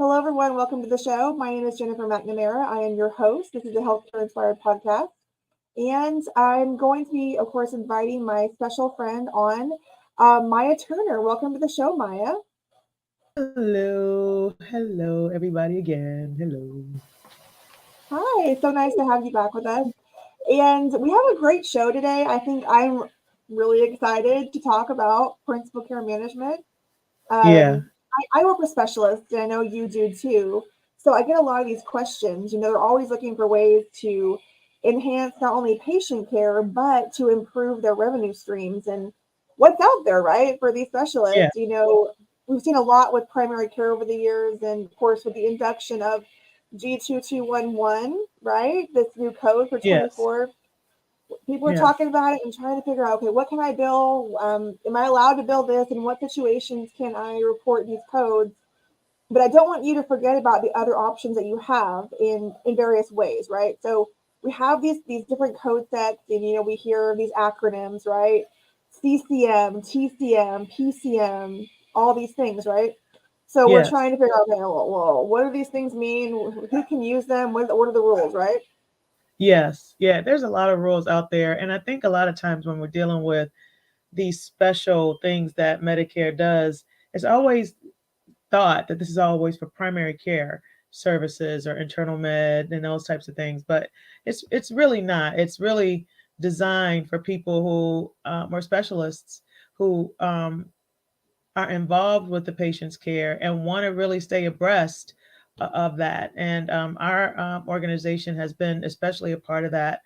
Hello, everyone. Welcome to the show. My name is Jennifer McNamara. I am your host. This is a Healthcare Inspired podcast. And I'm going to be, of course, inviting my special friend on, Maya Turner. Welcome to the show, Maya. Hello, everybody again. Hello. Hi. So nice to have you back with us. And we have a great show today. I think I'm really excited to talk about principal care management. Yeah, I work with specialists, and I know you do too. So I get a lot of these questions. They're always looking for ways to enhance not only patient care, but to improve their revenue streams and what's out there, right, for these yeah, specialists. We've seen a lot with primary care over the years, and of course, with the induction of G2211, right, this new code for yes, 24, people are yes, talking about it and trying to figure out, okay, what can I bill? Am I allowed to bill this? In what situations can I report these codes? But I don't want you to forget about the other options that you have in various ways, right? So we have these different code sets, and we hear these acronyms, right? CCM, TCM, PCM, all these things, right? So we're yes, trying to figure out, okay, well, what do these things mean? Who can use them? What are the rules, right? yes. Yeah, there's a lot of rules out there. And I think a lot of times when we're dealing with these special things that Medicare does, it's always thought that this is always for primary care services or internal med and those types of things. But it's really not. It's really designed for people who are specialists who are involved with the patient's care and want to really stay abreast of that. And our organization has been especially a part of that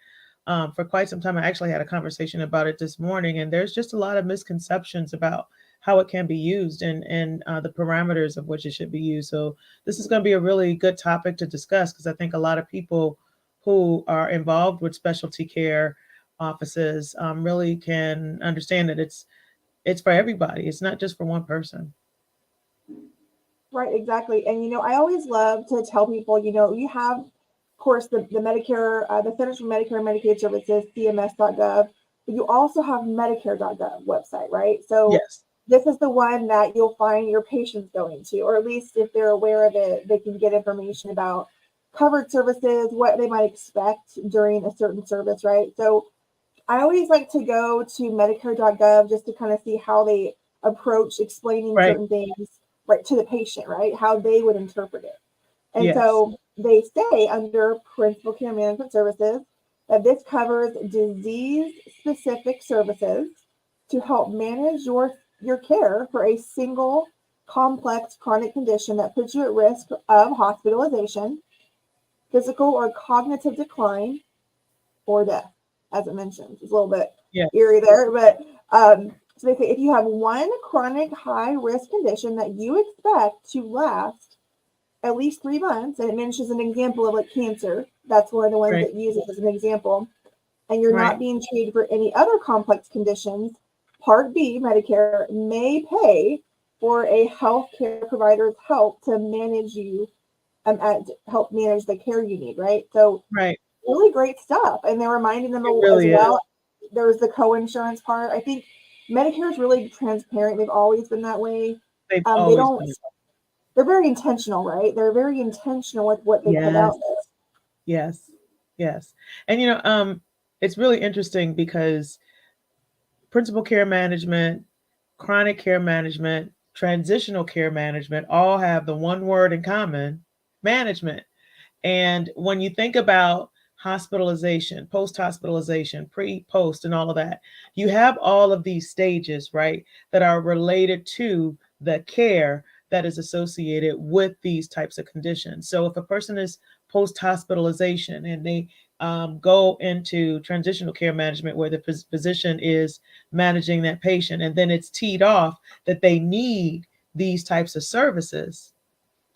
for quite some time. I actually had a conversation about it this morning, and there's just a lot of misconceptions about how it can be used and the parameters of which it should be used. So this is going to be a really good topic to discuss because I think a lot of people who are involved with specialty care offices really can understand that it's for everybody. It's not just for one person. Right, exactly. And I always love to tell people, you have, of course, the Medicare, the Centers for Medicare and Medicaid Services, CMS.gov, but you also have Medicare.gov website, right? So Yes. this is the one that you'll find your patients going to, or at least if they're aware of it, they can get information about covered services, what they might expect during a certain service, right? So I always like to go to Medicare.gov just to kind of see how they approach explaining Right. certain things right to the patient, right? How they would interpret it. And Yes. so they say under Principal Care Management Services that this covers disease specific services to help manage your care for a single complex chronic condition that puts you at risk of hospitalization, physical or cognitive decline, or death, as it mentions. It's a little bit Yes. eerie there, but so they say if you have one chronic high risk condition that you expect to last at least 3 months, and it mentions an example of like cancer, that's one of the ones Right. that uses as an example, and you're not Right. being treated for any other complex conditions, Part B Medicare may pay for a healthcare provider's help to manage you help manage the care you need, right? So Right. really great stuff. And they're reminding them It as really is. well. There's the co-insurance part. I think Medicare is really transparent. They've always been that way. They've They always don't. been. They're very intentional, right? They're very intentional with what they put Yes. out there. Yes. Yes. And it's really interesting because principal care management, chronic care management, transitional care management all have the one word in common: management. And when you think about hospitalization, post hospitalization, pre, post, and all of that, you have all of these stages, right, that are related to the care that is associated with these types of conditions. So if a person is post hospitalization and they go into transitional care management where the physician is managing that patient, and then it's teed off that they need these types of services,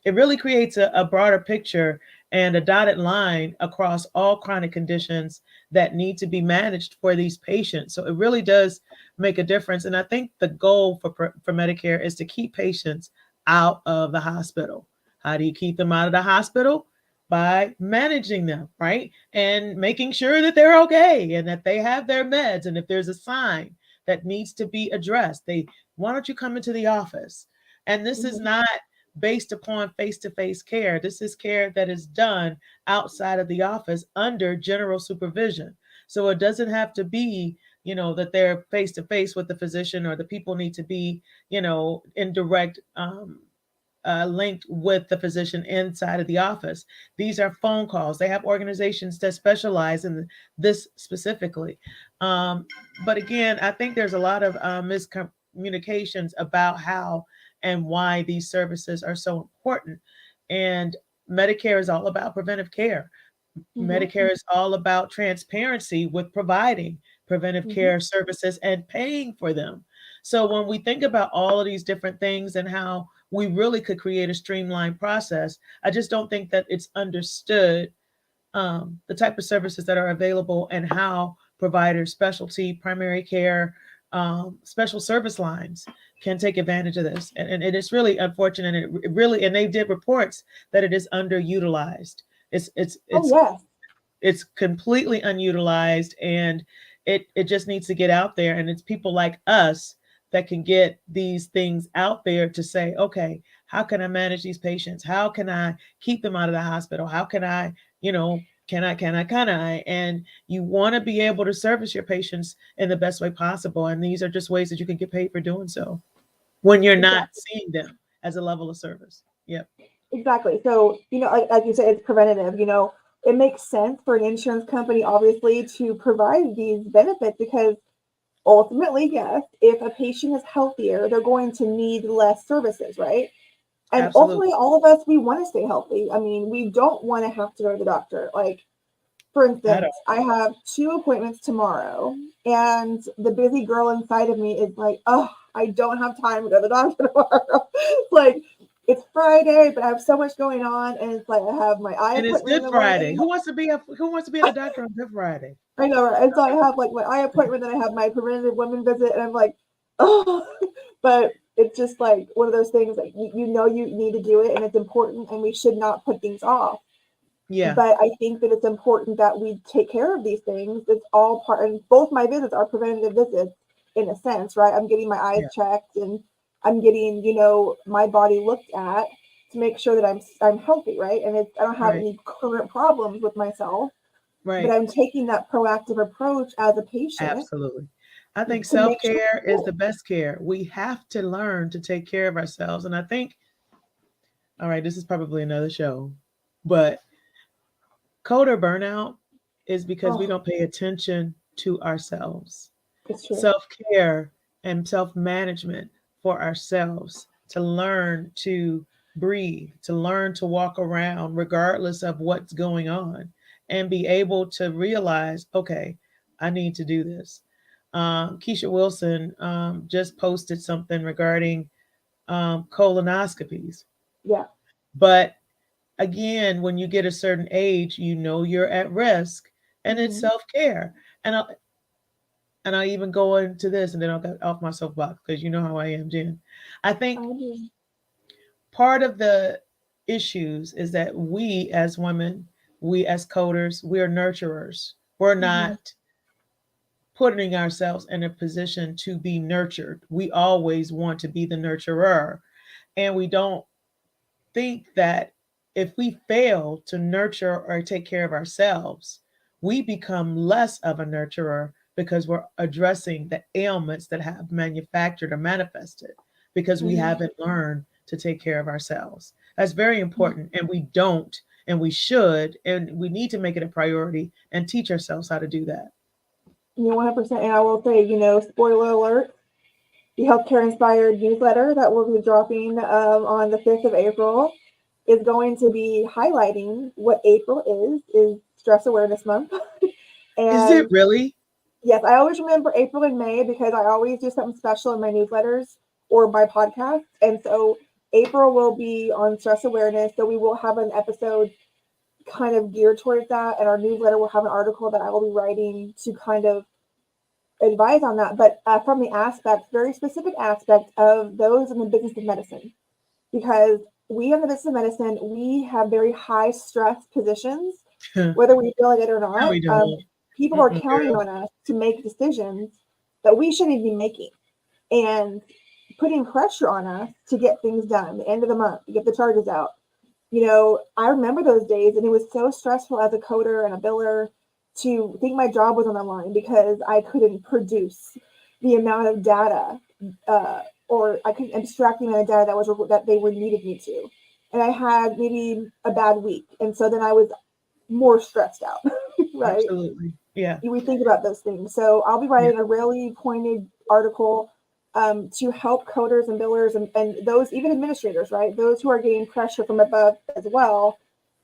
it really creates a broader picture and a dotted line across all chronic conditions that need to be managed for these patients. So it really does make a difference. And I think the goal for Medicare is to keep patients out of the hospital. How do you keep them out of the hospital? By managing them, right? And making sure that they're okay and that they have their meds. And if there's a sign that needs to be addressed, why don't you come into the office? And this is Mhm. not based upon face-to-face care. This is care that is done outside of the office under general supervision. So it doesn't have to be, that they're face-to-face with the physician, or the people need to be, in direct linked with the physician inside of the office. These are phone calls. They have organizations that specialize in this specifically. Um, but again, I think there's a lot of miscommunications about how and why these services are so important. And Medicare is all about preventive care. Mm-hmm. Medicare is all about transparency with providing preventive Mm-hmm. care services and paying for them. So when we think about all of these different things and how we really could create a streamlined process, I just don't think that it's understood, the type of services that are available and how providers, specialty, primary care, special service lines can take advantage of this. And it is really unfortunate. And it really, and they did reports that it is underutilized. It's it's Oh it's yes. it's completely unutilized, and it just needs to get out there, and it's people like us that can get these things out there to say, okay, how can I manage these patients? How can I keep them out of the hospital? How can I, can I, and you want to be able to service your patients in the best way possible, and these are just ways that you can get paid for doing so when you're not Exactly. seeing them as a level of service. Yep. Exactly. So, like you said, it's preventative. It makes sense for an insurance company, obviously, to provide these benefits because ultimately, yes, if a patient is healthier, they're going to need less services, right? And Absolutely. ultimately, all of us, we want to stay healthy. I mean, we don't want to have to go to the doctor. Like, for At instance, all. I have 2 appointments tomorrow, and the busy girl inside of me is like, oh, I don't have time to go to the doctor tomorrow. Like, it's Friday, but I have so much going on, and it's like I have my eye And it's appointment in Good the Friday. morning. Who wants to be at the doctor on Good Friday? I know, right? And so I have like my eye appointment, then I have my preventative women visit, and I'm like, oh, but it's just like one of those things that you need to do it, and it's important, and we should not put things off. Yeah. But I think that it's important that we take care of these things. It's all part, and both my visits are preventative visits in a sense, right? I'm getting my eyes Yeah. checked, and I'm getting, my body looked at to make sure that I'm healthy, right? And I don't have Right. any current problems with myself, but Right. I'm taking that proactive approach as a patient Absolutely. I think to self make sure care I'm is good. the best care. We have to learn to take care of ourselves. And I think, all right, this is probably another show, but coder burnout is because we Oh, don't pay attention to ourselves. it's true. Self care and self management for ourselves, to learn to breathe, to learn to walk around regardless of what's going on, and be able to realize, okay, I need to do this. Keisha Wilson just posted something regarding colonoscopies. Yeah. But again, when you get a certain age, you're at risk, and it's Hmm. self care. And I even go into this, and then I'll get off my soapbox because you know how I am, Jen. I think I do. part of the issues is that we as women, we as coders, we are nurturers. We're Hmm. not putting ourselves in a position to be nurtured. We always want to be the nurturer. And we don't think that if we fail to nurture or take care of ourselves, we become less of a nurturer because we're addressing the ailments that have manufactured or manifested because we Hmm. haven't learned to take care of ourselves. That's very important. And we don't, and we should, and we need to make it a priority and teach ourselves how to do that. 100%. And I will say, spoiler alert, the healthcare inspired newsletter that will be dropping on the 5th of April is going to be highlighting what April is Stress Awareness Month. Is it And really? yes, I always remember April and May because I always do something special in my newsletters or my podcast. And so April will be on stress awareness. So we will have an episode kind of geared towards that. And our newsletter will have an article that I will be writing to kind of advise on that. But from the aspect, very specific aspect of those in the business of medicine, because we in the business of medicine, we have very high stress positions, No, whether we feel like it or not. we don't. People are Mm-mm, counting girl. on us to make decisions that we shouldn't be making. And putting pressure on us to get things done, the end of the month, to get the charges out. I remember those days, and it was so stressful as a coder and a biller to think my job was on the line because I couldn't produce the amount of data, or I couldn't abstract the amount of data that they were needed me to. And I had maybe a bad week, and so then I was more stressed out, right? Absolutely. Yeah. We think about those things. So I'll be Yeah. writing a really pointed article to help coders and billers and those, even administrators, right? Those who are getting pressure from above as well,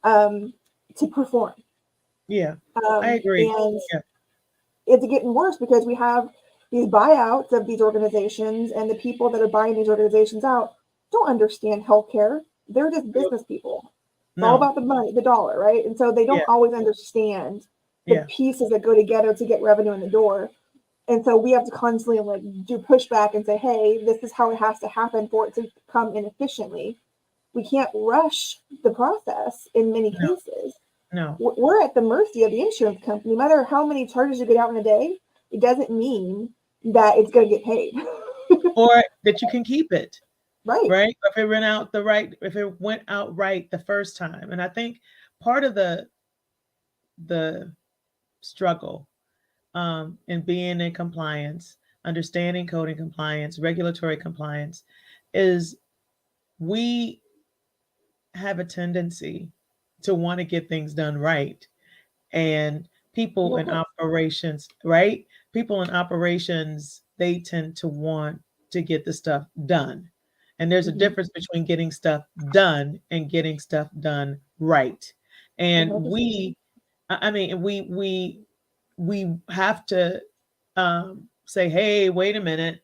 to perform. Yeah. I agree. And Yeah. it's getting worse because we have these buyouts of these organizations, and the people that are buying these organizations out don't understand healthcare. They're just business people. It's all No. about the money, the dollar, right? And so they don't Yeah. always understand the Yeah. pieces that go together to get revenue in the door. And so we have to constantly do pushback and say, hey, this is how it has to happen for it to come in efficiently. We can't rush the process in many No. cases. No. We're at the mercy of the insurance company. No matter how many charges you get out in a day, it doesn't mean that it's going to get paid. Or that you can keep it. Right. Right. If it went out right the first time. And I think part of the struggle in being in compliance, understanding coding compliance, regulatory compliance, is we have a tendency to want to get things done right. And people in operations, right? People in operations, they tend to want to get the stuff done. And there's a difference between getting stuff done and getting stuff done right. And 100%. we have to say, hey, wait a minute,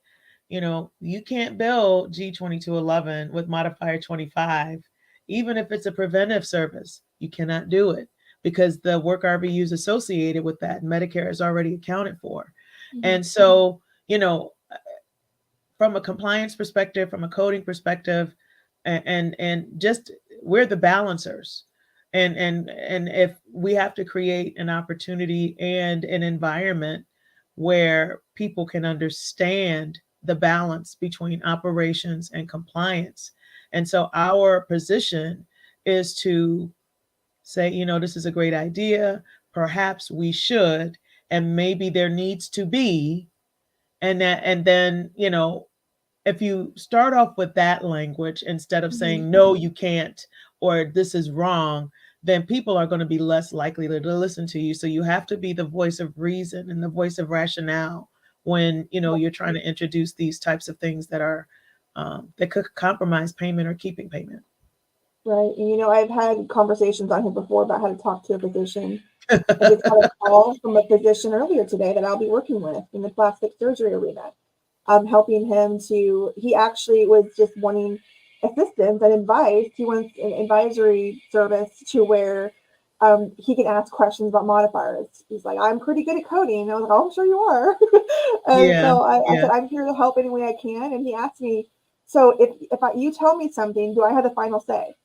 you can't bill G2211 with modifier 25, even if it's a preventive service. You cannot do it because the work RVUs associated with that, Medicare is already accounted for. And so, from a compliance perspective, from a coding perspective, and just we're the balancers. And if we have to create an opportunity and an environment where people can understand the balance between operations and compliance. And so our position is to say, this is a great idea. Perhaps we should, and maybe there needs to be, and then, if you start off with that language instead of saying, no, you can't, or this is wrong, then people are going to be less likely to listen to you. So you have to be the voice of reason and the voice of rationale when, you're trying to introduce these types of things that are, that could compromise payment or keeping payment. Right. And, I've had conversations on here before about how to talk to a physician. I just got a call from a physician earlier today that I'll be working with in the plastic surgery arena. I'm helping him he actually was just wanting assistance and advice. He wants an advisory service to where he can ask questions about modifiers. He's like, I'm pretty good at coding. And I was like, oh, I'm sure you are. And so I said, I'm here to help any way I can. And he asked me, so if you tell me something, do I have the final say?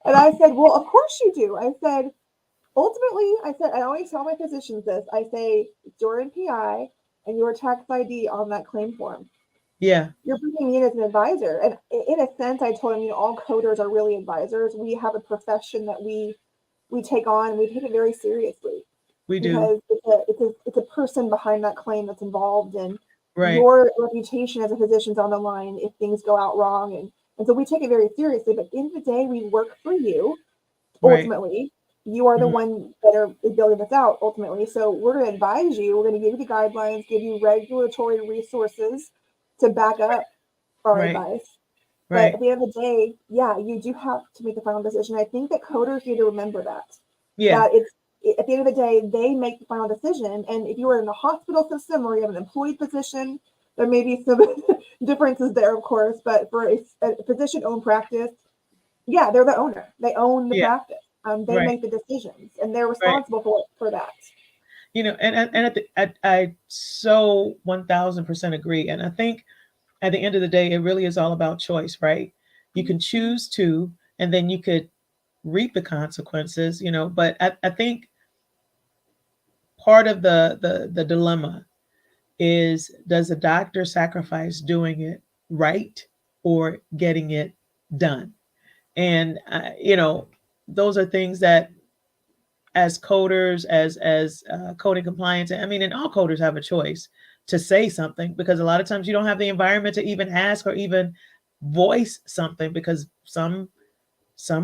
And I said, well, of course you do. I said, ultimately, I always tell my physicians this. I say, it's your NPI and your tax ID on that claim form. Yeah. You're bringing me in as an advisor. And in a sense, I told him, all coders are really advisors. We have a profession that we take on, and we take it very seriously. We do. Because it's a person behind that claim that's involved, and right. Your reputation as a physician's on the line if things go out wrong. And so we take it very seriously. But in the day, we work for you. Ultimately, you are the one that is building this out. Ultimately, so we're going to advise you. We're going to give you the guidelines, give you regulatory resources to back up our advice. But at the end of the day, you do have to make the final decision. I think that coders need to remember that. Yeah. That it's at the end of the day, they make the final decision. And if you are in the hospital system or you have an employed physician, there may be some differences there, of course. But for a physician-owned practice, they're the owner. They own the practice. They make the decisions, and they're responsible for that. And I so 1000% agree. And I think at the end of the day, it really is all about choice, right? You can choose to, and then you could reap the consequences, But I think part of the dilemma is, does a doctor sacrifice doing it right or getting it done? And those are things that, as coders, as coding compliance, I mean, and all coders have a choice to say something, because a lot of times you don't have the environment to even ask or even voice something, because some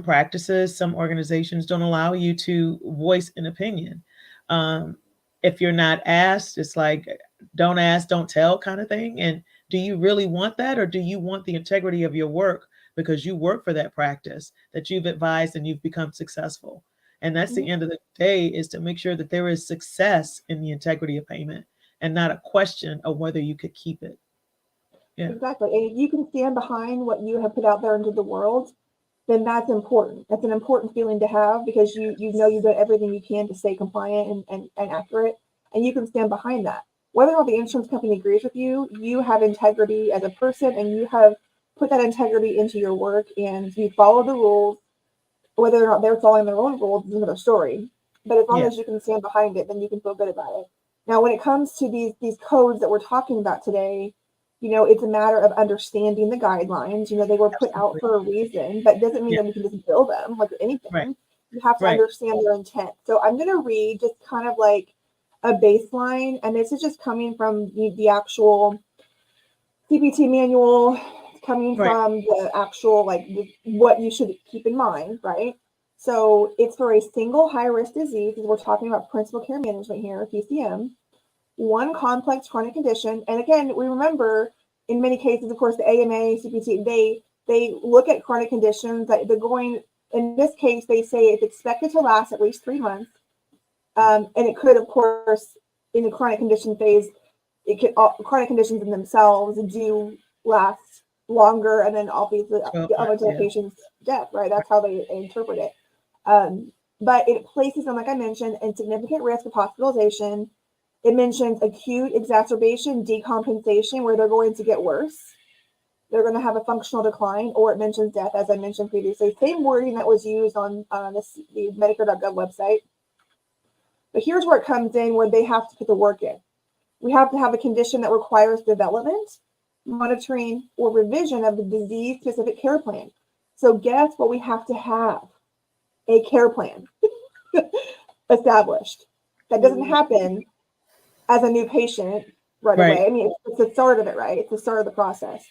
practices, some organizations don't allow you to voice an opinion. Um, if you're not asked, it's like, don't ask, don't tell kind of thing. And do you really want that? Or do you want the integrity of your work because you work for that practice that you've advised and you've become successful? And that's the Mhm. end of the day, is to make sure that there is success in the integrity of payment and not a question of whether you could keep it. Yeah. Exactly. And if you can stand behind what you have put out there into the world, then that's important. That's an important feeling to have, because you know you've done everything you can to stay compliant and accurate, and you can stand behind that. Whether or not the insurance company agrees with you, you have integrity as a person, and you have put that integrity into your work, and you follow the rules. Whether or not they're following their own rules is another story. But as long Yeah. as you can stand behind it, then you can feel good about it. Now, when it comes to these codes that we're talking about today, it's a matter of understanding the guidelines. They were put out Absolutely. for a reason, but it doesn't mean Yeah. that we can just bill them like Right. anything. You have to Right. understand their intent. So I'm going to read just kind of like a baseline, and this is just coming from the actual CPT manual, coming Right. from the actual, like, what you should keep in mind, right? So it's for a single high risk disease, because we're talking about principal care management here, PCM, one complex chronic condition. And again, we remember, in many cases, of course, the AMA, CPT, they look at chronic conditions that they're going, in this case, they say it's expected to last at least 3 months. And it could, of course, in the chronic condition phase, chronic conditions in themselves do last longer, and then obviously 12 up months. until a Yeah. patient's death, right? That's how they interpret it. Um, but it places them, like I mentioned, in significant risk of hospitalization. It mentions acute exacerbation, decompensation, where they're going to get worse. They're going to have a functional decline, or it mentions death, as I mentioned previously. Same wording that was used on the Medicare.gov website. But here's where it comes in, where they have to put the work in. We have to have a condition that requires development, monitoring, or revision of the disease-specific care plan. So guess what we have to have? A care plan established. That doesn't happen as a new patient right Right. away. I mean, it's the start of it, right? It's the start of the process.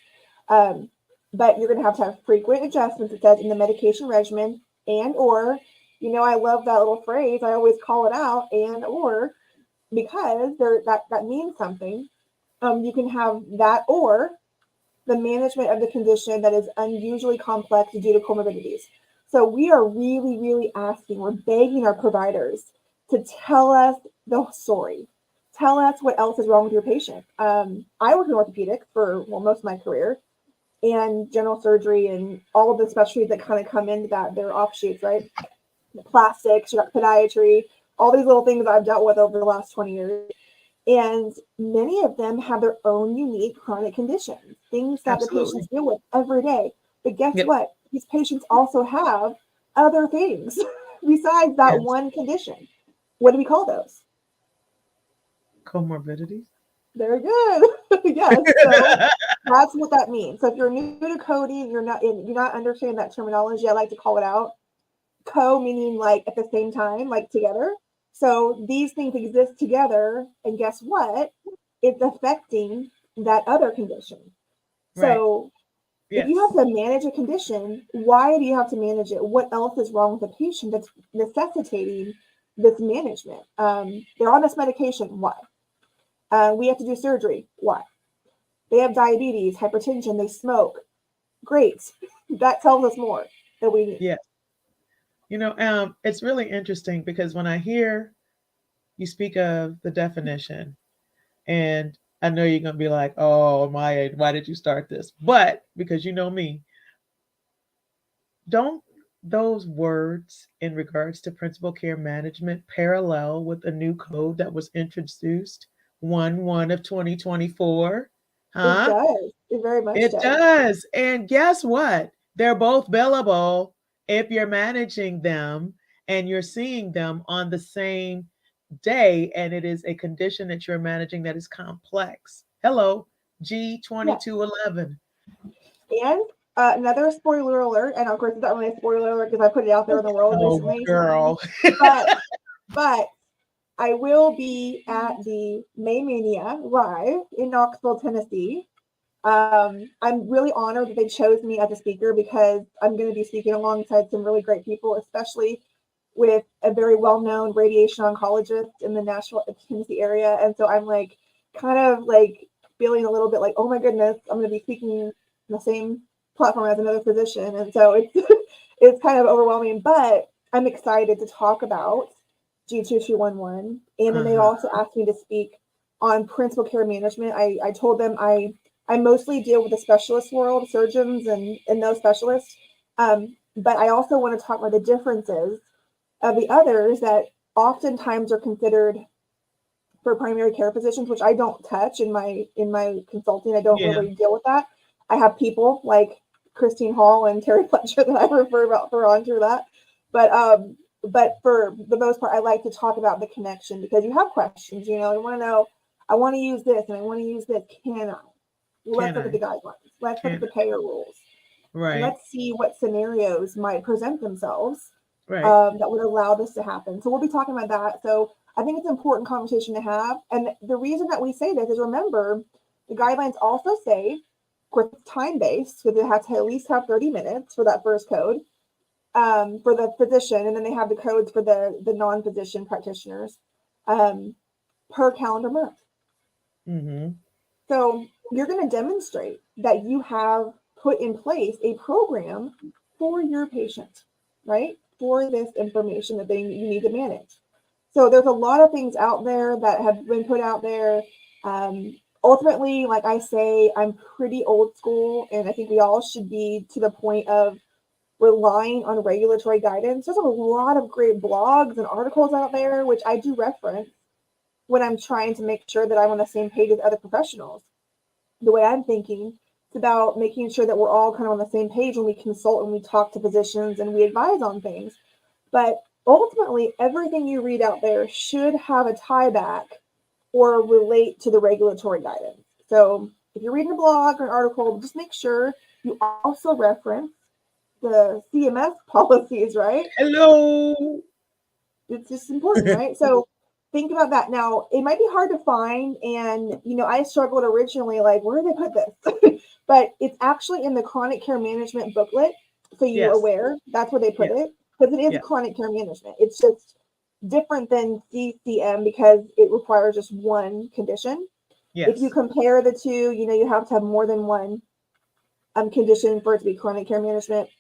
Um, but you're going to have frequent adjustments, it says, in the medication regimen, and or, I love that little phrase. I always call it out, and or, because that means something. You can have that, or the management of the condition that is unusually complex due to comorbidities. So we are really, really asking, we're begging our providers to tell us the story. Tell us what else is wrong with your patient. I worked in orthopedics for, well, most of my career, and general surgery, and all of the specialties that kind of come into that. They're offshoots, right? The plastics, you got podiatry, all these little things I've dealt with over the last 20 years. And many of them have their own unique chronic conditions, things that the Absolutely. patients deal with every day. But guess Yep. what? These patients also have other things besides that Yes. one condition. What do we call those? Comorbidities. They're good. Yes. So that's what that means. So if you're new to coding, you're not understanding that terminology. I like to call it out. Co meaning like at the same time, like together. So these things exist together, and guess what? It's affecting that other condition. Right. So if you Yes. have to manage a condition, why do you have to manage it? What else is wrong with the patient that's necessitating this management? They're on this medication. Why? We have to do surgery. Why? They have diabetes, hypertension, they smoke. Great. That tells us more that we need. Yes. It's really interesting because when I hear you speak of the definition, and I know you're going to be like, oh, Maya, why did you start this? But because you know me, don't those words in regards to principal care management parallel with a new code that was introduced 1/1 of 2024? It Huh? does. It very much It does. does. And guess what? They're both billable if you're managing them and you're seeing them on the same day, and it is a condition that you're managing that is complex. Hello, Yeah. G2211. And another spoiler alert, and of course it's not really a spoiler alert because I put it out there in the world Oh, recently. girl. But but I will be at the May Mania live in Knoxville, Tennessee. I'm really honored that they chose me as a speaker because I'm going to be speaking alongside some really great people, especially with a very well-known radiation oncologist in the Nashville, Tennessee area. And so I'm like, kind of like feeling a little bit like, oh my goodness, I'm going to be speaking in the same platform as another physician. And so it's, it's kind of overwhelming, but I'm excited to talk about G2211. And then they Uh-huh. also asked me to speak on principal care management. I told them I mostly deal with the specialist world, surgeons and those specialists. But I also want to talk about the differences of the others that oftentimes are considered for primary care physicians, which I don't touch in my consulting. I don't Yeah. really deal with that. I have people like Christine Hall and Terry Fletcher that I refer on through that. But but for the most part, I like to talk about the connection because you have questions. You know, I want to know. I want to use this and I want to use this. Can I? Let's Can look at the I? guidelines. Let's look at Can the payer rules. And Right. let's see what scenarios might present themselves Right. that would allow this to happen. So we'll be talking about that. So I think it's an important conversation to have. And the reason that we say this is remember, the guidelines also say, of course, it's time based, because it has to at least have 30 minutes for that first code for the physician. And then they have the codes for the non physician practitioners um, per calendar month. Mm-hmm. So you're going to demonstrate that you have put in place a program for your patient, right? For this information that you need to manage. So there's a lot of things out there that have been put out there. Ultimately, like I say, I'm pretty old school, and I think we all should be to the point of relying on regulatory guidance. There's a lot of great blogs and articles out there, which I do reference when I'm trying to make sure that I'm on the same page with other professionals. The way I'm thinking, it's about making sure that we're all kind of on the same page when we consult and we talk to physicians and we advise on things. But ultimately, everything you read out there should have a tie back or relate to the regulatory guidance. So if you're reading a blog or an article, just make sure you also reference the CMS policies, right? Hello. It's just important, right? So think about that. Now, it might be hard to find, and I struggled originally, like, where did they put this? But it's actually in the chronic care management booklet. So you Yes. aware that's where they put Yes. it because it is Yes. chronic care management. It's just different than CCM because it requires just one condition. If you Yes. compare the two, you have to have more than one condition for it to be chronic care management.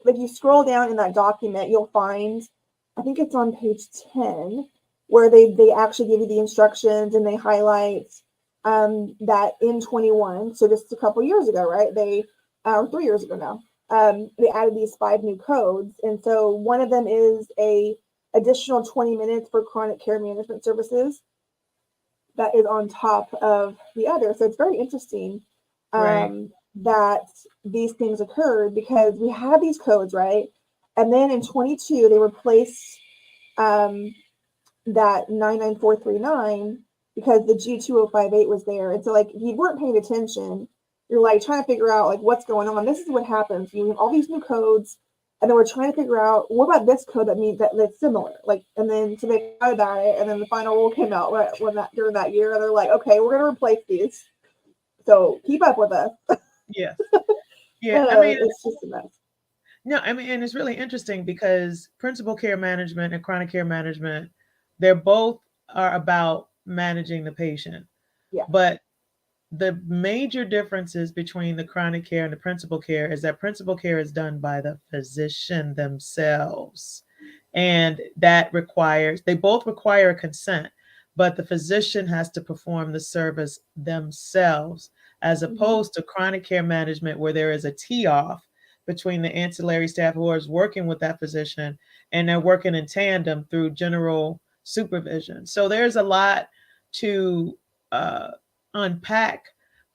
If you scroll down in that document, you'll find, I think it's on page 10, where they actually give you the instructions and they highlight that in 21, so just a couple years ago, right? Or 3 years ago now, they added these 5 new codes. And so one of them is a additional 20 minutes for chronic care management services that is on top of the other. So it's very interesting Right. that these things occurred because we had these codes, right? And then in 22, they replaced um, that 99439 because the G2058 was there. And so, like, if you weren't paying attention, you're like trying to figure out like what's going on. This is what happens. You have all these new codes, and then we're trying to figure out what about this code that means that's similar. Like, and then so they thought about it, and then the final rule came out right when that during that year, and they're like, okay, we're gonna replace these. So keep up with us. Yes. Yeah. I mean, It's just a mess. no, I mean, and it's really interesting because principal care management and chronic care management, they're both are about managing the patient. Yeah, But the major differences between the chronic care and the principal care is that principal care is done by the physician themselves. And that requires, they both require consent, but the physician has to perform the service themselves, as mm-hmm. opposed to chronic care management, where there is a tee off between the ancillary staff who is working with that physician and they're working in tandem through general supervision. So there's a lot to uh, unpack,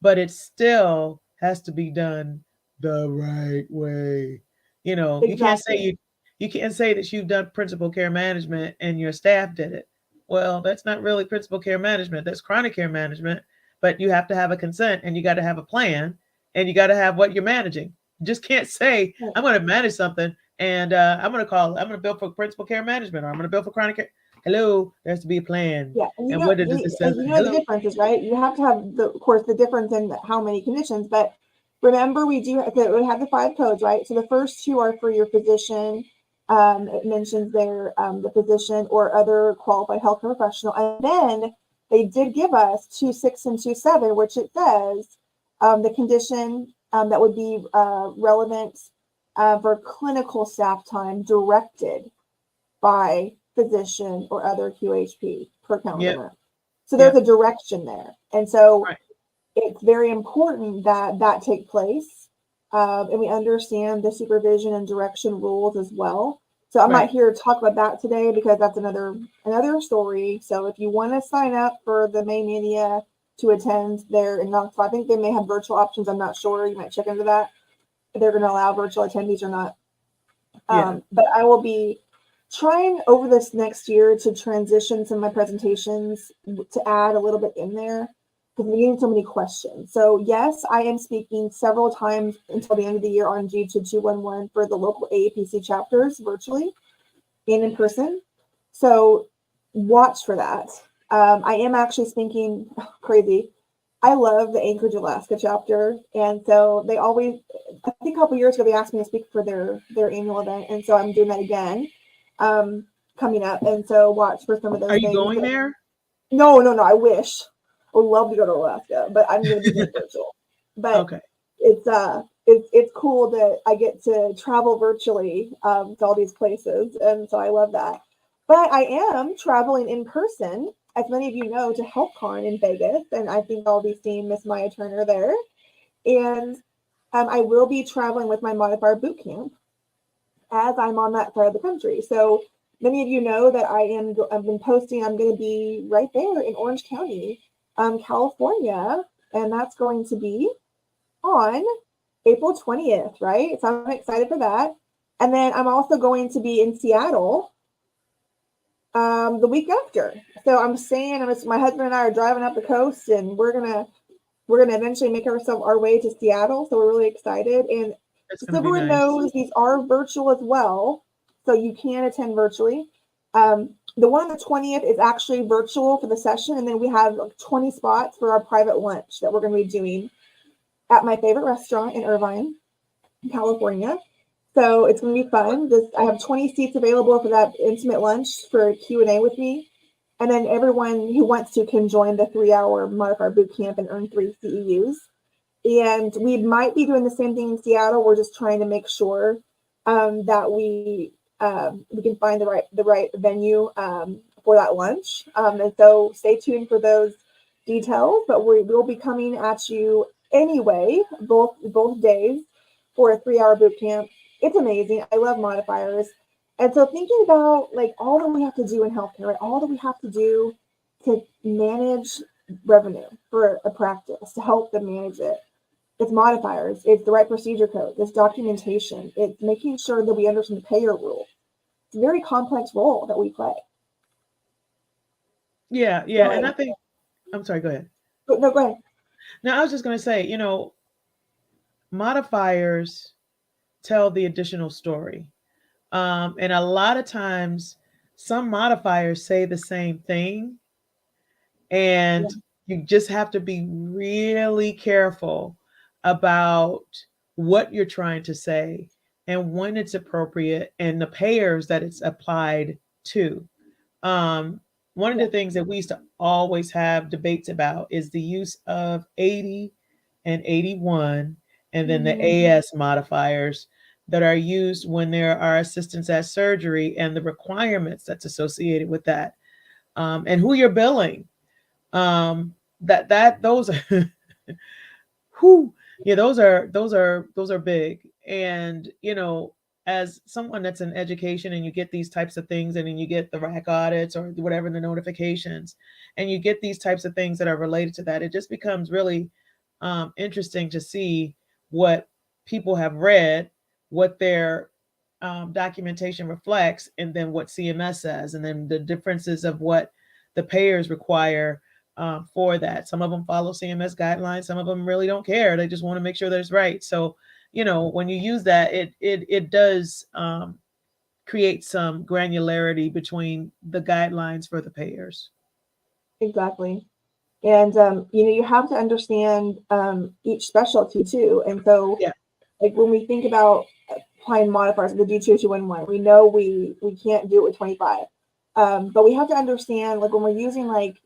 but it still has to be done the right way. You know, Exactly. you can't say that you've done principal care management and your staff did it. Well, that's not really principal care management. That's chronic care management. But you have to have a consent and you got to have a plan and you got to have what you're managing. You just can't say, Right. I'm going to manage something and I'm going to bill for principal care management or I'm going to bill for chronic care. Hello, there has to be a plan. Yeah, and And what does it says? the Hello. differences, right? You have to have of course, the difference in how many conditions. But remember, we have the 5 codes, right? So the first 2 are for your physician. It mentions there the physician or other qualified healthcare professional, and then they did give us 2.6 and 2.7, which it says the condition that would be relevant for clinical staff time directed by physician or other QHP per calendar Yep. month. So there's Yep. a direction there. And so Right. it's very important that that take place. And we understand the supervision and direction rules as well. So I'm not Right. here to talk about that today because that's another story. So if you want to sign up for the May Media to attend there in Knoxville, I think they may have virtual options. I'm not sure. You might check into that. If they're going to allow virtual attendees or not. Yeah. But I will be trying over this next year to transition some of my presentations to add a little bit in there because we're getting so many questions. So yes, I am speaking several times until the end of the year on YouTube 211 for the local AAPC chapters virtually and in person. So watch for that. I am actually thinking crazy. I love the Anchorage, Alaska chapter, and so they always. I think a couple years ago they asked me to speak for their annual event, and so I'm doing that again, coming up. And so watch for some of Are those you things. going But there? no, no, no. I wish. I would love to go to Alaska, but I'm going to be doing virtual. But Okay. it's cool that I get to travel virtually to all these places, and so I love that. But I am traveling in person, as many of you know, to HealthCon in Vegas, and I think I'll be seeing Miss Maya Turner there. And I will be traveling with my modifier boot camp as I'm on that side of the country. So many of you know that I've been posting. I'm going to be right there in Orange County, California, and that's going to be on April 20th, right? So I'm excited for that. And then I'm also going to be in Seattle the week after. So I'm saying my husband and I are driving up the coast, and we're gonna eventually make ourselves our way to Seattle. So we're really excited. And That's just going so to be everyone nice. knows, these are virtual as well, so you can attend virtually. The one on the 20th is actually virtual for the session, and then we have 20 spots for our private lunch that we're going to be doing at my favorite restaurant in Irvine, California. So it's going to be fun. I have 20 seats available for that intimate lunch for Q&A with me. And then everyone who wants to can join the 3-hour modifier boot camp and earn 3 CEUs. And we might be doing the same thing in Seattle. We're just trying to make sure that we can find the right venue for that lunch. And so stay tuned for those details. But we will be coming at you anyway, both days for a 3-hour boot camp. It's amazing. I love modifiers. And so thinking about like all that we have to do in healthcare, right? All that we have to do to manage revenue for a practice, to help them manage it. It's modifiers, it's the right procedure code, it's documentation, it's making sure that we understand the payer rule. It's a very complex role that we play. Yeah. So Yeah. And I think, I'm sorry, go ahead. no, go ahead. Now, I was just going to say, modifiers tell the additional story. And a lot of times, some modifiers say the same thing, Yeah, and you just have to be really careful about what you're trying to say and when it's appropriate and the payers that it's applied to. Um, One of yeah. the things that we used to always have debates about is the use of 80 and 81, and then the Mm-hmm. AS modifiers that are used when there are assistants at surgery and the requirements that's associated with that, and who you're billing. That those are who, yeah, those are big. And as someone that's in education and you get these types of things and then you get the rack audits or whatever the notifications and you get these types of things that are related to that, it just becomes really interesting to see what people have read, what their documentation reflects, and then what CMS says, and then the differences of what the payers require for that. Some of them follow CMS guidelines. Some of them really don't care. They just want to make sure that it's right. So, when you use that, it does create some granularity between the guidelines for the payers. Exactly. And you have to understand each specialty too. And so, Yeah. like when we think about applying modifiers, the D2211, we know we can't do it with 25. But we have to understand, like when we're using like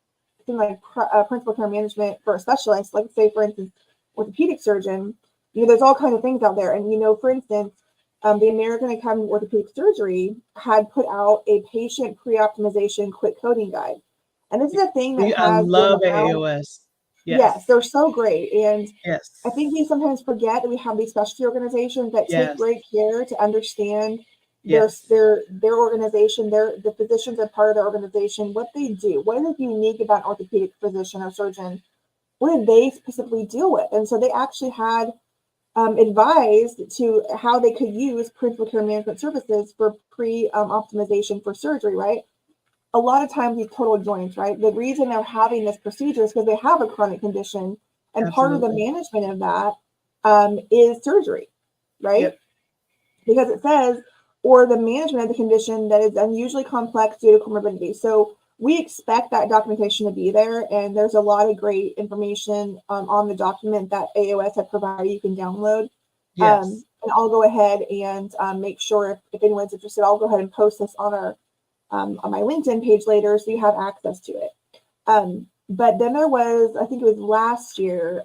something like principal care management for a specialist, like say for instance, orthopedic surgeon, there's all kinds of things out there. And for instance, the American Academy of Orthopedic Surgery had put out a patient pre-optimization quick coding guide. And this is a thing that I has been love around. AAOS. Yes, Yes. they're so great. And Yes. I think we sometimes forget that we have these specialty organizations that take Yes. great care to understand Yes. their organization, the physicians are part of their organization, what they do, what is unique about an orthopedic physician or surgeon, what do they specifically deal with? And so they actually had advised to how they could use principal care management services for pre-optimization for surgery, right? A lot of times these total joints, right? The reason they're having this procedure is because they have a chronic condition, and part of the Absolutely. management of that is surgery, right? Yep. Because it says, or the management of the condition that is unusually complex due to comorbidity. So we expect that documentation to be there, and there's a lot of great information on the document that AOS had provided you can download. Yes. And I'll go ahead and make sure if anyone's interested, I'll go ahead and post this on my LinkedIn page later, so you have access to it. But then there was, I think it was last year,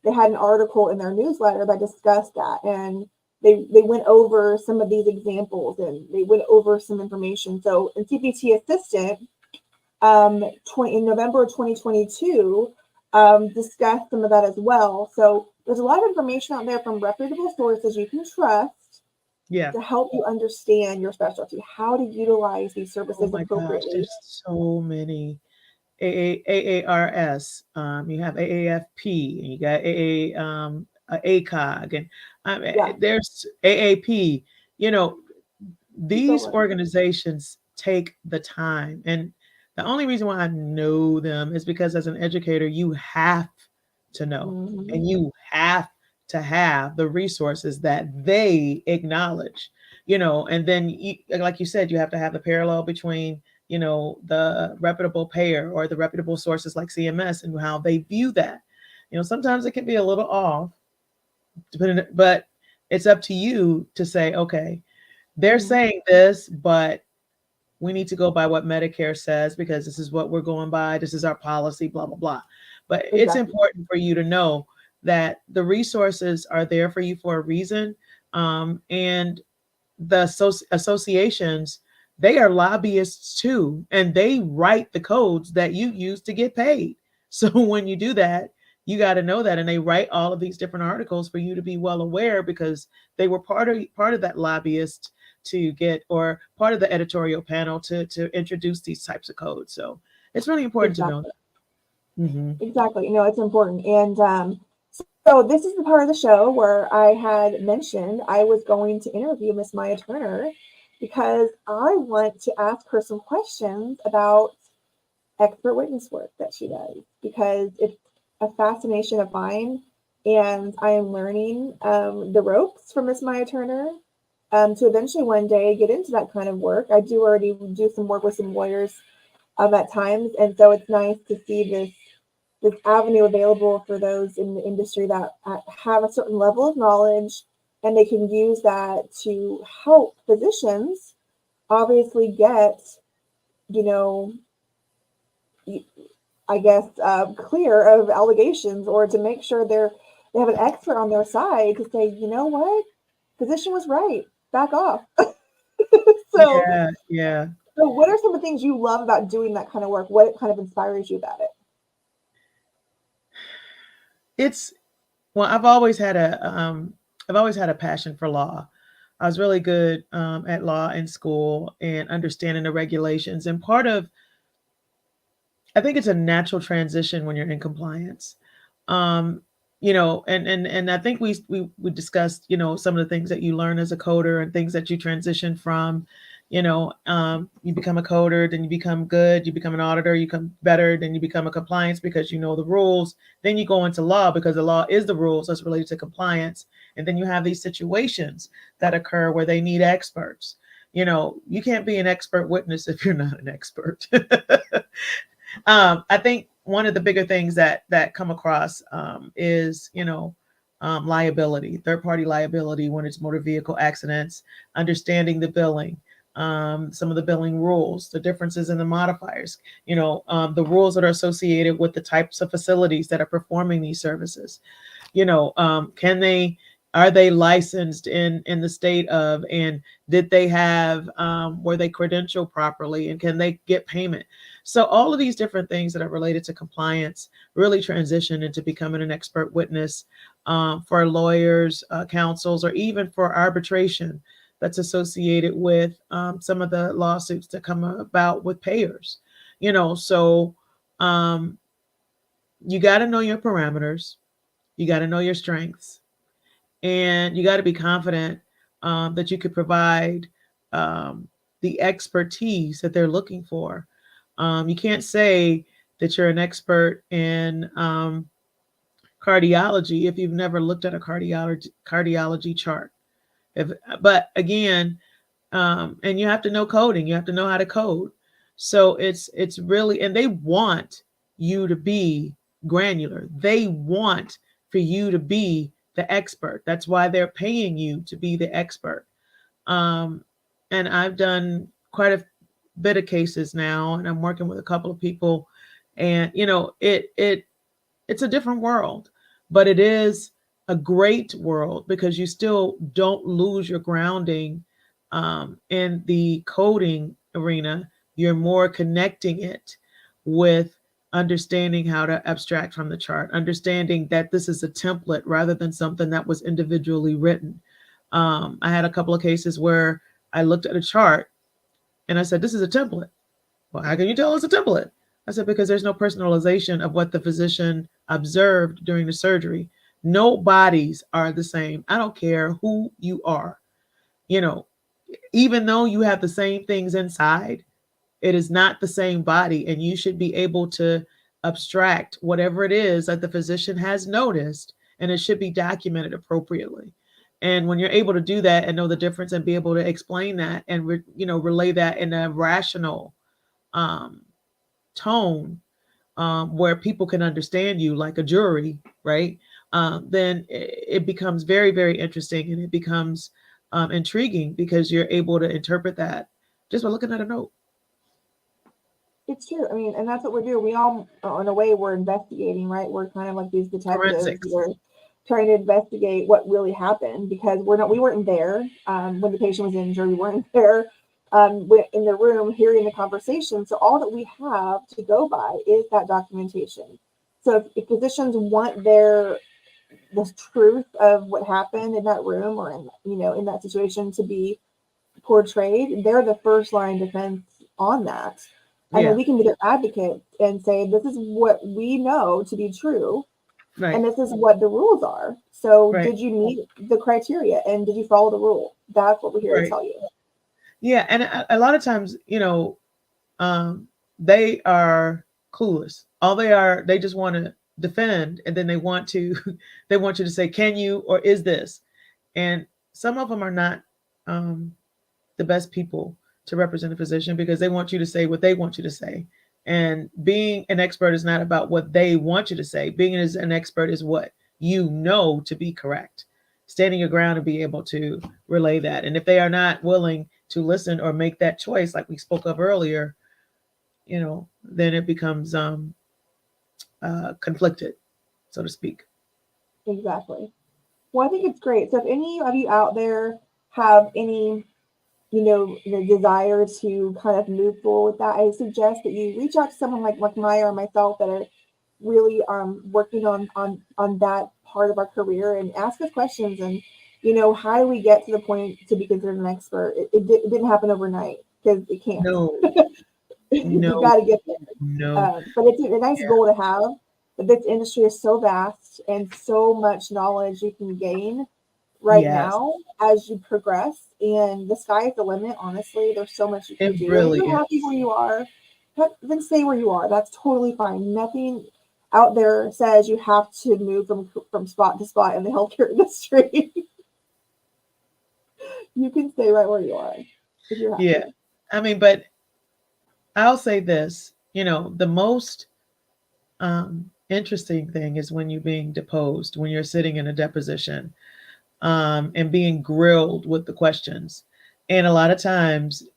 they had an article in their newsletter that discussed that, and they went over some of these examples and they went over some information. So in CPT Assistant, in November of 2022, discussed some of that as well. So there's a lot of information out there from reputable sources you can trust. Yeah. To help you understand your specialty, how to utilize these services Oh my gosh, appropriately. there's so many. AARS, you have AAFP, and you got ACOG, and there's AAP. These organizations take the time, and the only reason why I know them is because as an educator, you have to know, and you have to have the resources that they acknowledge, and then like you said, you have to have the parallel between the reputable payer or the reputable sources like CMS and how they view that. Sometimes it can be a little off, but it's up to you to say, okay, they're saying this, but we need to go by what Medicare says because this is what we're going by. This is our policy, blah, blah, blah. But it's important for you to know that the resources are there for you for a reason. And the associations, they are lobbyists too, and they write the codes that you use to get paid. So when you do that, you got to know that, and they write all of these different articles for you to be well aware because they were part of that lobbyist to get, or part of the editorial panel to introduce these types of codes. So it's really important to know that. Exactly. It's important. And so this is the part of the show where I had mentioned I was going to interview Miss Maya Turner because I want to ask her some questions about expert witness work that she does, because it's a fascination of mine, and I am learning the ropes from Miss Maya Turner to eventually one day get into that kind of work. I do already do some work with some lawyers at times, and so it's nice to see this avenue available for those in the industry that have a certain level of knowledge, and they can use that to help physicians obviously get, I guess, clear of allegations, or to make sure they have an expert on their side to say, you know what, physician was right, back off. So what are some of the things you love about doing that kind of work? What kind of inspires you about it? I've always had a passion for law. I was really good at law in school and understanding the regulations. And I think it's a natural transition when you're in compliance. And I think we discussed, some of the things that you learn as a coder and things that you transition from, You become a coder, then you become good, you become an auditor, you become better, then you become a compliance because you know the rules. Then you go into law because the law is the rules that's related to compliance. And then you have these situations that occur where they need experts. You can't be an expert witness if you're not an expert. I think one of the bigger things that come across is liability, third party liability when it's motor vehicle accidents, understanding the billing, some of the billing rules, the differences in the modifiers, the rules that are associated with the types of facilities that are performing these services. Can they are they licensed in the state of, and did they have were they credentialed properly, and can they get payment? So all of these different things that are related to compliance really transition into becoming an expert witness for lawyers, counsels, or even for arbitration that's associated with some of the lawsuits that come about with payers. So um, you got to know your parameters, you got to know your strengths, and you got to be confident that you could provide the expertise that they're looking for. You can't say that you're an expert in cardiology if you've never looked at a cardiology chart. But again, and you have to know coding. You have to know how to code. So it's really, and they want you to be granular. They want for you to be the expert. That's why they're paying you to be the expert. Um, and I've done quite a bit of cases now, and I'm working with a couple of people, and it's a different world, but it is a great world because you still don't lose your grounding in the coding arena. You're more connecting it with understanding how to abstract from the chart, understanding that this is a template rather than something that was individually written. I had a couple of cases where I looked at a chart and I said, "This is a template." "Well, how can you tell it's a template?" I said, "Because there's no personalization of what the physician observed during the surgery. No bodies are the same. I don't care who you are. You know, even though you have the same things inside, it is not the same body, and you should be able to abstract whatever it is that the physician has noticed, and it should be documented appropriately." And when you're able to do that and know the difference and be able to explain that and relay that in a rational um, tone, where people can understand you like a jury, right? Then it becomes very, very interesting, and it becomes intriguing because you're able to interpret that just by looking at a note. It's true. I mean, and that's what we're doing. We all, in a way, we're investigating, right? We're kind of like these detectives. Forensics. We're trying to investigate what really happened because we weren't there when the patient was injured. We weren't there in the room hearing the conversation. So all that we have to go by is that documentation. So if physicians want the truth of what happened in that room or in that situation to be portrayed, they're the first line defense on that. And then Yeah, we can be their advocate and say, this is what we know to be true, right, and this is what the rules are. So, right, did you meet the criteria and did you follow the rule? That's what we're here to right. tell you. Yeah, and a lot of times, um, they are clueless. All they are, they just want to defend, and then they want to, they want you to say, "Can you?" or "Is this?" And some of them are not um, the best people to represent a physician because they want you to say what they want you to say. And being an expert is not about what they want you to say. Being an expert is what you know to be correct. Standing your ground and be able to relay that. And if they are not willing to listen or make that choice, like we spoke of earlier, then it becomes conflicted, so to speak. Exactly. Well, I think it's great. So, if any of you out there have any the desire to kind of move forward with that, I suggest that you reach out to someone like Maya or myself that are really working on that part of our career and ask us questions. And how do we get to the point to be considered an expert? It didn't happen overnight because it can't. No, You no, got to get there. no. But it's a nice goal to have. But this industry is so vast and so much knowledge you can gain right Yes, now as you progress, and the sky is the limit. Honestly, there's so much you it can do, and if really you're happy is. where you are, then stay where you are. That's totally fine. Nothing out there says you have to move from spot to spot in the healthcare industry. You can stay right where you are if you're Yeah. happy. I mean, but I'll say this, the most interesting thing is when you're being deposed, when you're sitting in a deposition, and being grilled with the questions. And a lot of times,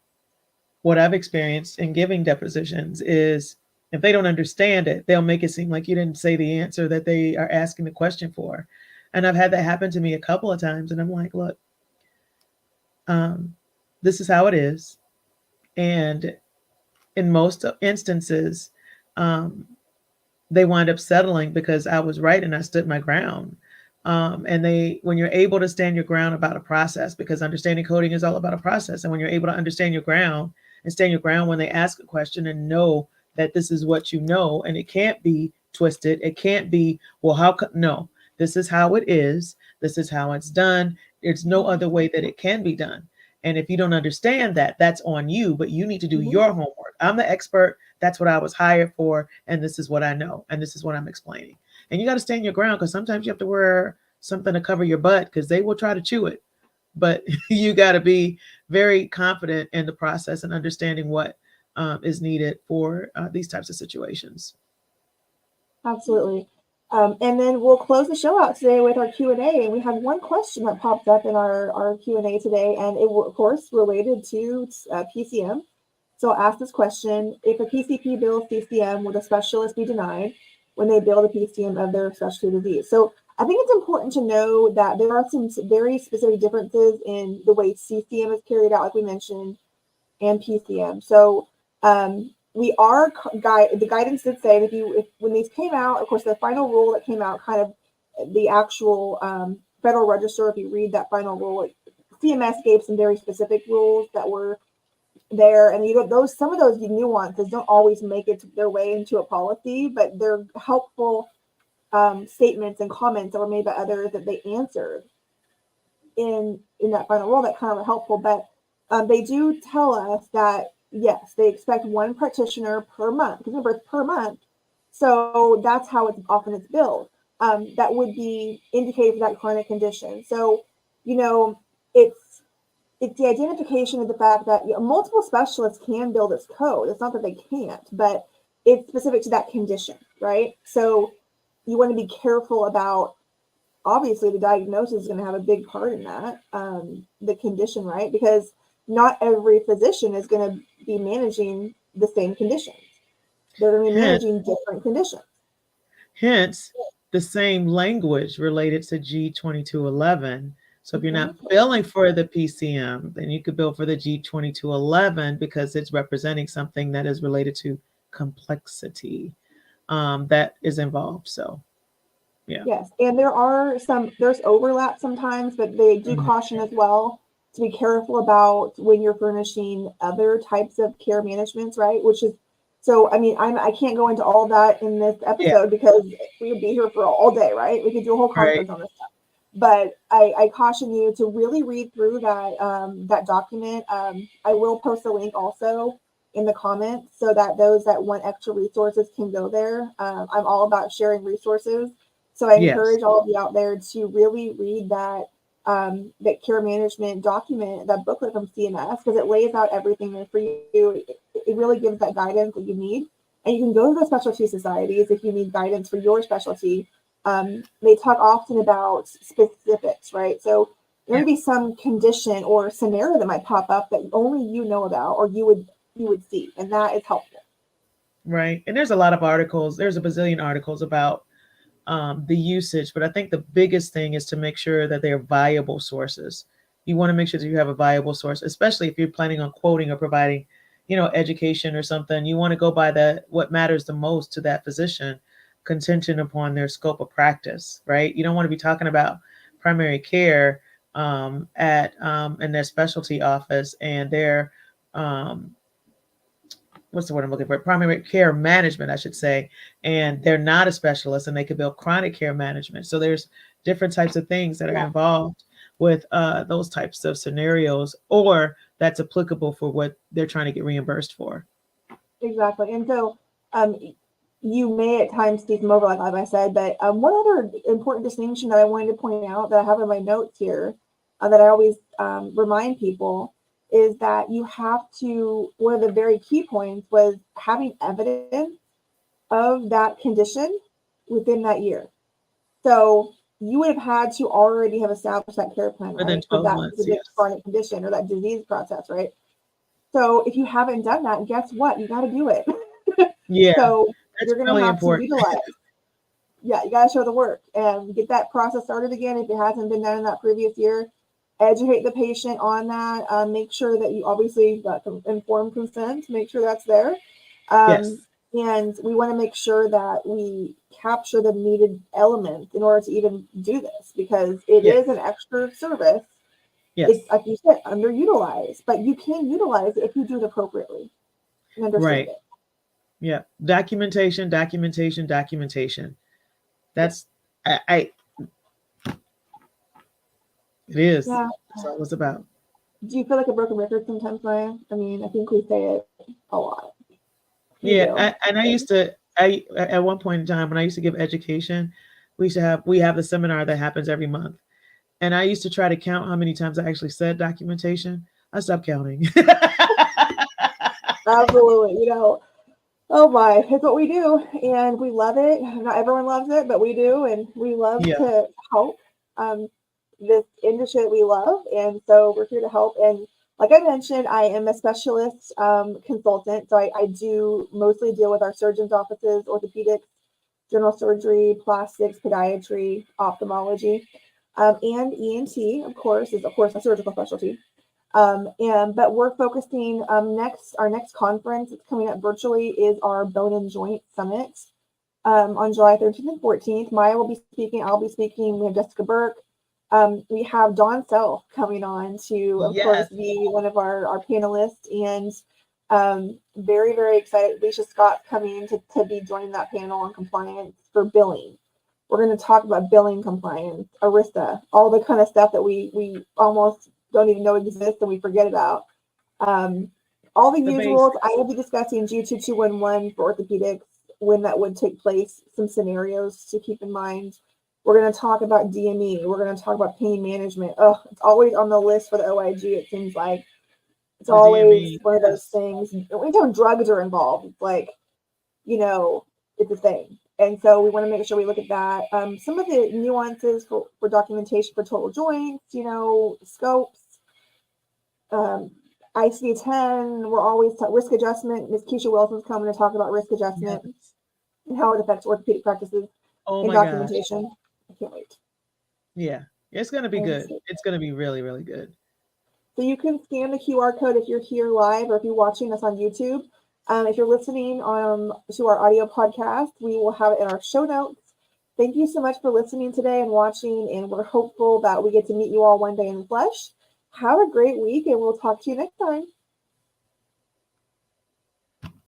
what I've experienced in giving depositions is if they don't understand it, they'll make it seem like you didn't say the answer that they are asking the question for. And I've had that happen to me a couple of times. And I'm like, look, um, this is how it is. And in most instances, um, they wind up settling because I was right and I stood my ground. And when you're able to stand your ground about a process, because understanding coding is all about a process. And when you're able to understand your ground and stand your ground when they ask a question and know that this is what you know, and it can't be twisted. It can't be, well, no, this is how it is. This is how it's done. There's no other way that it can be done. And if you don't understand that, that's on you, but you need to do Mm-hmm. your homework. I'm the expert. That's what I was hired for. And this is what I know. And this is what I'm explaining. And you got to stand your ground because sometimes you have to wear something to cover your butt because they will try to chew it. But you got to be very confident in the process and understanding what is needed for these types of situations. Absolutely. And then we'll close the show out today with our Q&A. And we have one question that popped up in our Q&A today, and it will, of course, related to PCM. So I'll ask this question: if a PCP bills PCM, would a specialist be denied when they bill the PCM of their specialty disease? So I think it's important to know that there are some very specific differences in the way CCM is carried out, like we mentioned, and PCM. So we are the guidance did say that if when these came out, of course, the final rule that came out, kind of the actual Federal Register. If you read that final rule, CMS gave some very specific rules that were there, and those some of those nuances don't always make it their way into a policy, but they're helpful statements and comments that were made by others that they answered in that final rule that kind of were helpful. But they do tell us that yes, they expect one practitioner per month. Because remember, it's per month, so that's how it's often it's billed. That would be indicated for that chronic condition. So you know, it's it's the identification of the fact that multiple specialists can bill this code. It's not that they can't, but it's specific to that condition, right? So you want to be careful about, obviously the diagnosis is going to have a big part in that, the condition, right? Because not every physician is going to be managing the same conditions. They're going to be Hence, managing different conditions. hence the same language related to G2211. So if you're not Mm-hmm. billing for the PCM, then you could bill for the G2211 because it's representing something that is related to complexity that is involved. So, yeah. Yes, and there's overlap sometimes, but they do Mhm. caution as well to be careful about when you're furnishing other types of care managements, right? Which is so. I mean, I can't go into all that in this Yeah, episode because we would be here for all day, right? We could do a whole right. conference on this stuff. But I caution you to really read through that document. I will post a link also in the comments so that those that want extra resources can go there. I'm all about sharing resources, so I Yes. encourage all of you out there to really read that care management document, that booklet from CMS, because it lays out everything there for you. It really gives that guidance that you need. And you can go to the specialty societies if you need guidance for your specialty. They talk often about specifics, right? So there Yeah. may be some condition or scenario that might pop up that only you know about or you would see, and that is helpful. Right. And there's a lot of articles. There's a bazillion articles about the usage, but I think the biggest thing is to make sure that they are viable sources. You want to make sure that you have a viable source, especially if you're planning on quoting or providing, education or something. You want to go by what matters the most to that physician, contingent upon their scope of practice, right? You don't want to be talking about primary care at in their specialty office and their what's the word I'm looking for? Primary care management, I should say, and they're not a specialist and they could build chronic care management. So there's different types of things that are Yeah. involved with those types of scenarios, or that's applicable for what they're trying to get reimbursed for. Exactly. And so you may at times see some overlap, like I said, but one other important distinction that I wanted to point out that I have in my notes here that I always remind people is that you have to, one of the very key points was having evidence of that condition within that year. So you would have had to already have established that care plan, Within right? For 12 that months, this yes. chronic condition or that disease process, right? So if you haven't done that, guess what? You got to do it. Yeah, So that's you're going to really have to important. utilize. Yeah, you got to show the work and get that process started again if it hasn't been done in that previous year. Educate the patient on that. Make sure that you obviously got informed consent. Make sure that's there. Yes. And we want to make sure that we capture the needed elements in order to even do this, because it Yes. is an extra service. Yes. It's, like you said, underutilized, but you can utilize it if you do it appropriately and understand Right. it. Yeah. Documentation. That's I it is. Yeah. That's all it's about. Do you feel like a broken record sometimes, Maya? I mean, I think we say it a lot. You Yeah, do. and I used to. I at one point in time when I used to give education, we have the seminar that happens every month, and I used to try to count how many times I actually said documentation. I stopped counting. Absolutely. Oh my, it's what we do, and we love it. Not everyone loves it, but we do, and we love Yeah. to help this industry that we love, and so we're here to help. And like I mentioned, I am a specialist consultant, so I do mostly deal with our surgeons' offices, orthopedics, general surgery, plastics, podiatry, ophthalmology, and ENT. Of course, is a surgical specialty. But we're focusing our next conference that's coming up virtually is our Bone and Joint Summit on July 13th and 14th. Maya will be speaking. I'll be speaking. We have Jessica Burke. We have Dawn Self coming on to, of course, Yes. be one of our panelists, and very, very excited. Alicia Scott's coming to be joining that panel on compliance for billing. We're going to talk about billing compliance, ERISA, all the kind of stuff that we almost don't even know exists and we forget about. All the usuals. I will be discussing G2211 for orthopedics, when that would take place, some scenarios to keep in mind. We're going to talk about DME. We're going to talk about pain management. Oh, it's always on the list for the OIG, it seems like. It's The always DME, one of those things. Anytime drugs are involved, it's like, it's a thing. And so we want to make sure we look at that. Some of the nuances for documentation for total joints, scopes, ICD-10. We're always risk adjustment. Ms. Keisha Wilson's coming to talk about risk adjustment and how it affects orthopedic practices in documentation. Gosh. I can't wait. Yeah, it's going to be good. It's going to be really, really good. So you can scan the QR code if you're here live or if you're watching us on YouTube. If you're listening to our audio podcast, we will have it in our show notes. Thank you so much for listening today and watching, and we're hopeful that we get to meet you all one day in the flesh. Have a great week, and we'll talk to you next time.